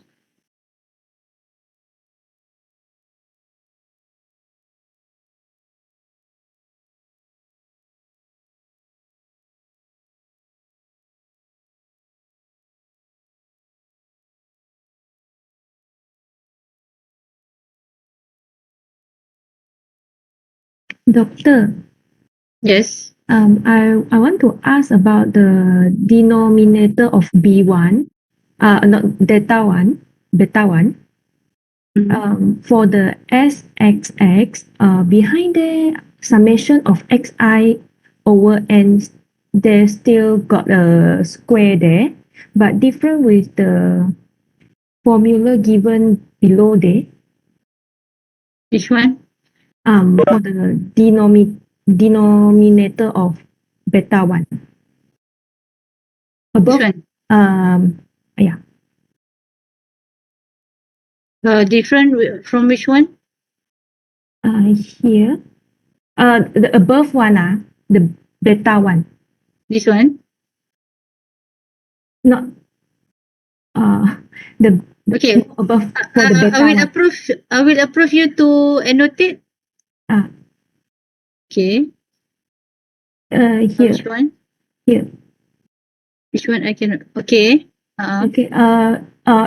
Doctor, Yes. I want to ask about the denominator of B1, not beta 1. For the SXX, behind the summation of XI over N, there's still got a square there, but different with the formula given below there. Which one? For the denominator of beta 1. Which Above, one? yeah, Different from which one? here, the above one, the beta 1, This one? not, the Okay. above for the I beta will 1. approve. I will approve you to annotate. Ah. Okay. Here, Which one? here. Which one I cannot? Okay. Okay,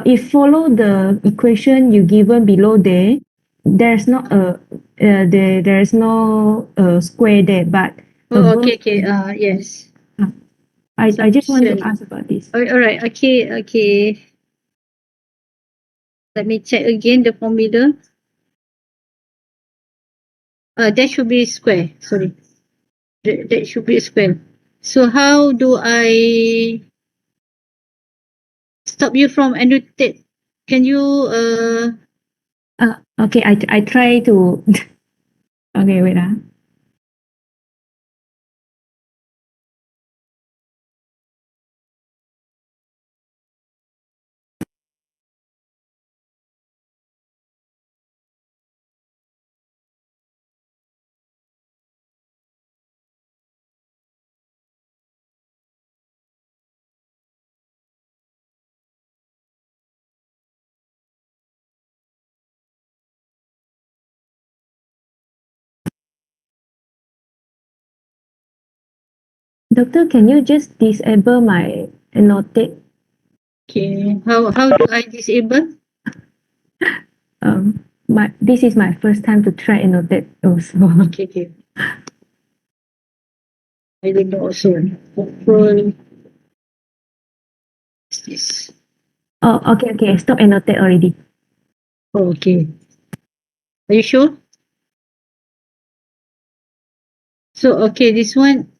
if follow the equation you given below there, there's not there's no square there, but Oh, above, okay. Yes. I just want to Substitution. ask about this. All right. Okay. Let me check again the formula. That should be square. Sorry. That should be square. So how do I stop you from annotate? Can you Okay, I try to. Okay, wait. Doctor, can you just disable my annotate? okay? How do I disable? This is my first time to try annotate also. Okay. I don't know also. Control. What's this? Oh, okay. Stop annotate already. Oh, okay. Are you sure? So okay, this one.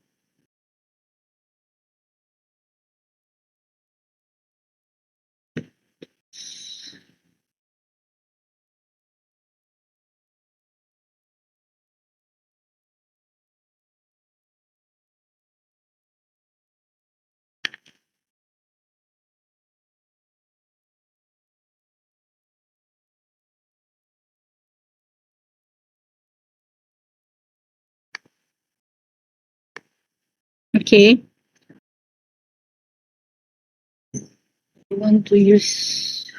Okay. I want to use.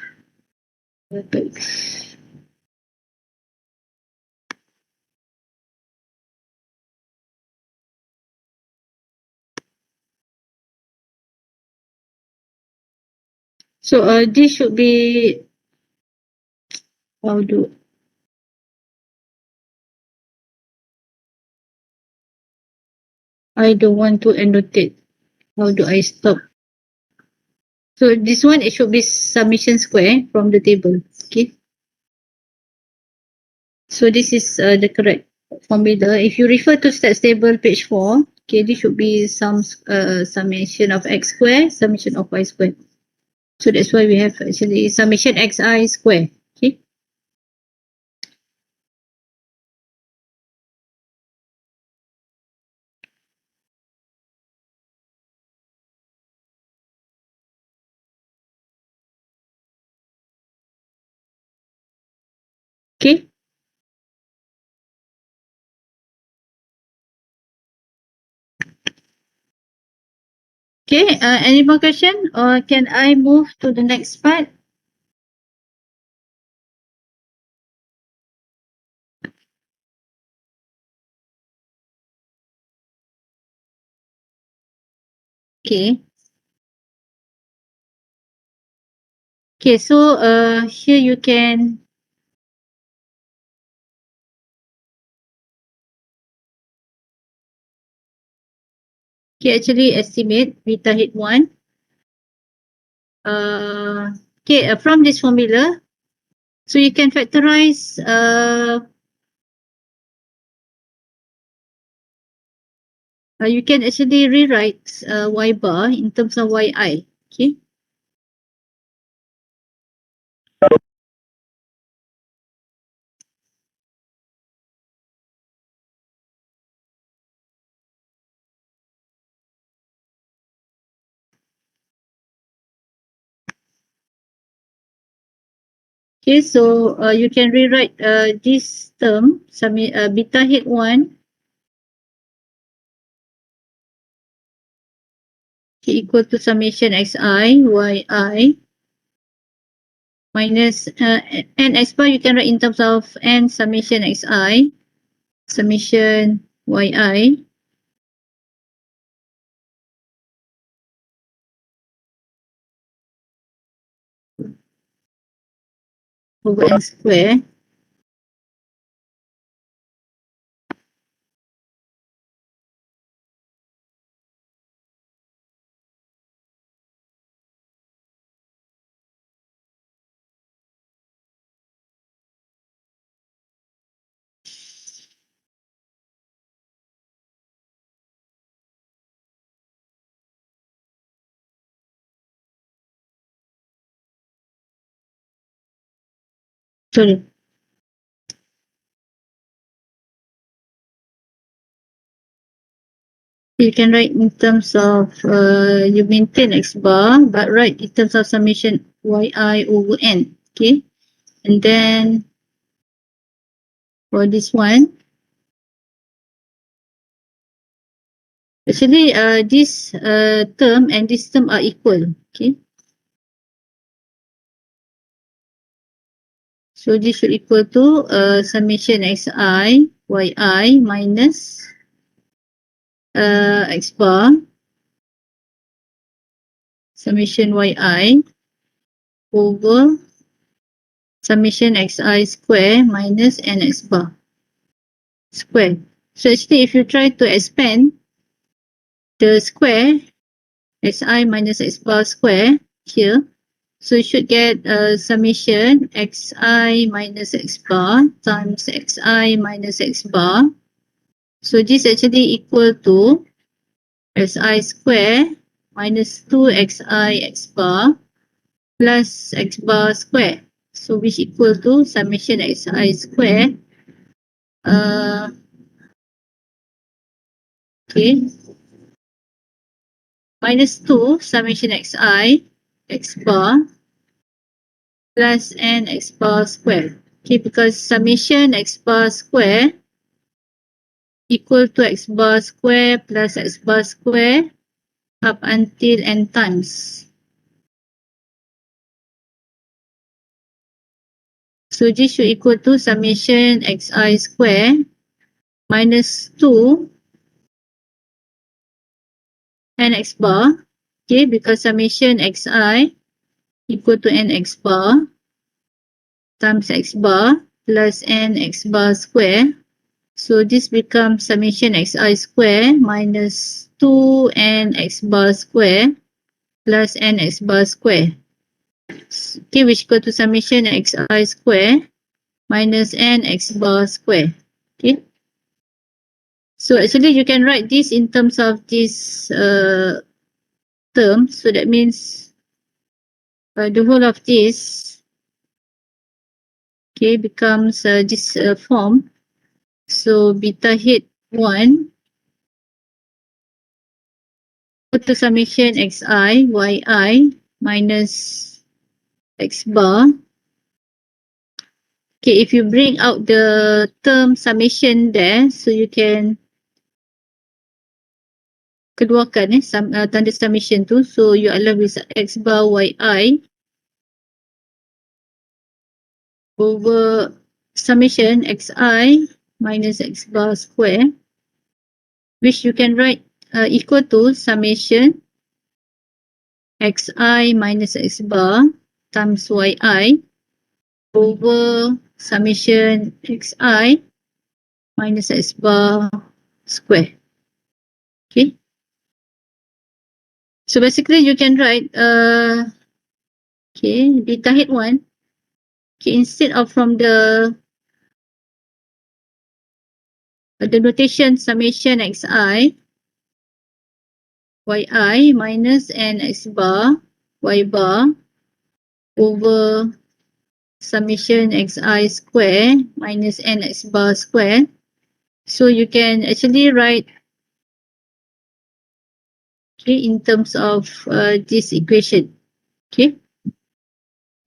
So this should be, how do, I don't want to annotate. How do I stop? So this one, it should be summation square from the table. Okay. So this is the correct formula. If you refer to stats table page 4, okay, this should be some summation of x square, summation of y square. So that's why we have actually summation xi square. Okay. Okay. Okay. Any more question, or can I move to the next part? Okay. Okay. So here you can actually estimate beta hit 1. Okay, from this formula, so you can factorize you can actually rewrite y bar in terms of yi. Okay. Okay, so you can rewrite this term, beta hit 1 equal to summation xi yi minus n x bar, you can write in terms of n summation xi summation yi over n square. Sorry. You can write in terms of you maintain x bar, but write in terms of summation yi over n. Okay, and then for this one, actually this term and this term are equal. Okay, so this should equal to summation xi yi minus x bar summation yi over summation xi square minus nx bar square. So actually, if you try to expand the square xi minus x bar square here, so you should get summation xi minus x bar times xi minus x bar. So this actually equal to xi square minus 2xi x bar plus x bar square. So which equal to summation xi square. Okay, minus 2 summation xi x bar plus n x bar square. Okay, because summation x bar square equal to x bar square plus x bar square up until n times. So this should equal to summation xi square minus 2 n x bar. Okay, because summation xi equal to n x bar times x bar plus n x bar square. So this becomes summation xi square minus 2n x bar square plus n x bar square. Okay, which equal to summation xi square minus n x bar square. Okay. So actually you can write this in terms of this term. So that means the whole of this, okay, becomes this form. So beta head 1 equal to summation xi yi minus x bar. Okay, if you bring out the term summation there, so you can keluarkan tanda summation tu. So you are left with x bar yi over summation xi minus x bar square, which you can write equal to summation xi minus x bar times yi over summation xi minus x bar square. Okay. So basically you can write okay, beta head 1. Okay, instead of from the notation summation xi yi minus n x bar y bar over summation xi square minus n x bar square. So you can actually write, okay, in terms of this equation. Okay,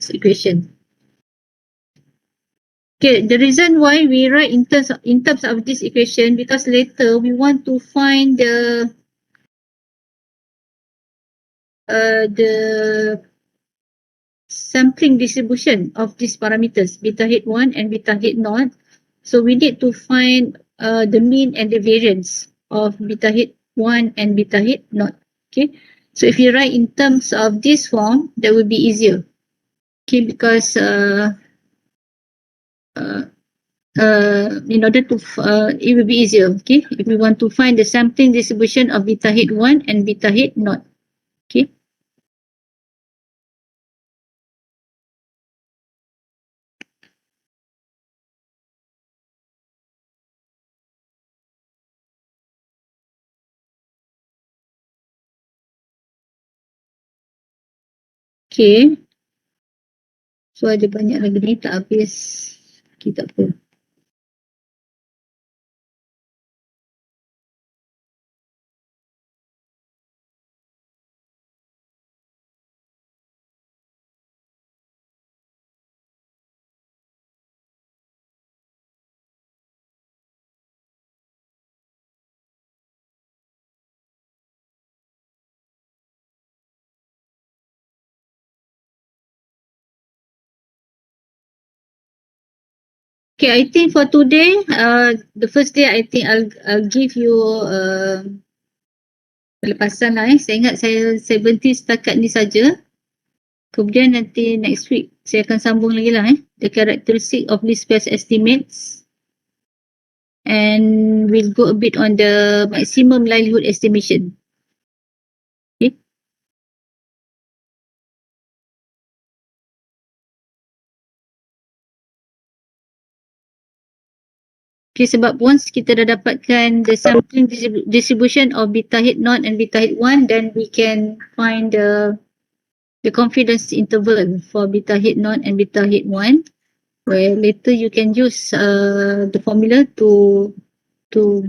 this equation. Okay, the reason why we write in terms of this equation, because later we want to find the sampling distribution of these parameters, beta head 1 and beta head 0. So we need to find the mean and the variance of beta head 1 and beta head 0. Okay, so if you write in terms of this form, that would be easier. Okay, because in order to it will be easier. Okay, if we want to find the sampling distribution of beta head 1 and beta head 0. Okay. Okay. So ada banyak lagi ni tak habis. Okay, tak apa. Okay, I think for today, the first day, I think I'll give you pelepasan lah. Saya ingat saya berhenti setakat ni saja. Kemudian nanti next week saya akan sambung lagi lah. The characteristic of least squares estimates. And we'll go a bit on the maximum likelihood estimation. Okay. Okay, sebab once kita dah dapatkan the sampling distribution of beta head 0 and beta head 1, then we can find the confidence interval for beta head 0 and beta head 1, where later you can use the formula to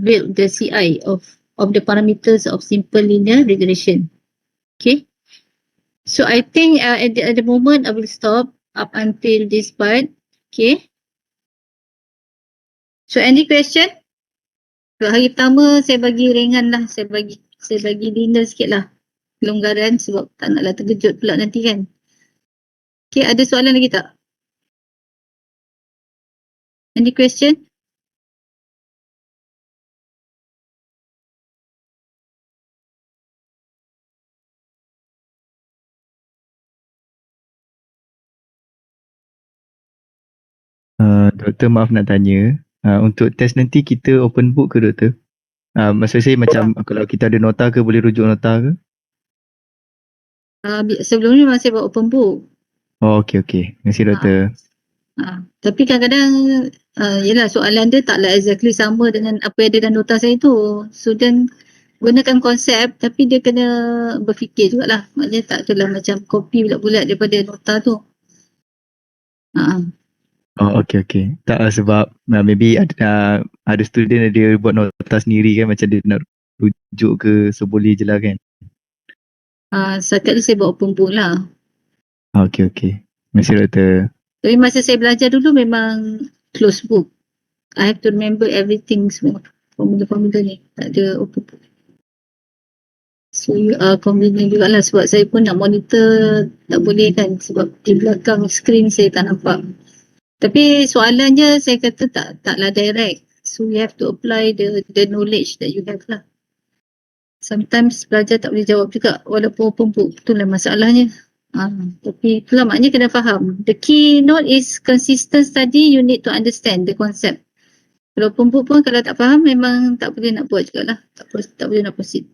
build the CI of the parameters of simple linear regression. Okay. So I think at the moment I will stop up until this part. Okay. So any question? Untuk hari pertama saya bagi ringan lah, saya bagi dinner sikit lah, kelonggaran sebab tak naklah terkejut pula nanti kan. Okay, ada soalan lagi tak? Any question? Doktor maaf nak tanya. Untuk test nanti kita open book ke doktor? Maksud saya macam kalau kita ada nota ke boleh rujuk nota ke? Sebelum ni masih buat open book. Oh okey. Terima kasih doktor. Tapi kadang-kadang yelah soalan dia taklah exactly sama dengan apa yang ada dalam nota saya tu. Student gunakan konsep tapi dia kena berfikir jugalah. Maknanya tak adalah macam copy bulat-bulat daripada nota tu. Oh okey. Tak sebab maybe ada student dia buat nota sendiri kan, macam dia nak rujuk ke, so boleh je lah kan. Setakat ni saya buat open book lah. Okey. Terima kasih doktor. Tapi masa saya belajar dulu memang close book. I have to remember everything semua. Formula-formula ni. Tak ada open book. So convenient jugalah sebab saya pun nak monitor tak boleh kan sebab di belakang screen saya tak nampak. Tapi soalannya saya kata taklah direct. So you have to apply the knowledge that you have lah. Sometimes pelajar tak boleh jawab juga walaupun open book. Itulah masalahnya. Tapi itulah maknanya kena faham. The key note is consistent study, you need to understand the concept. Kalau open book pun kalau tak faham memang tak boleh nak buat jugalah. Tak boleh nak proceed.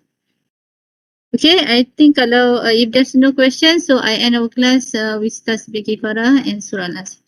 Okay, I think kalau if there's no question, so I end our class with Ustaz Beki Farah and Surah Nas.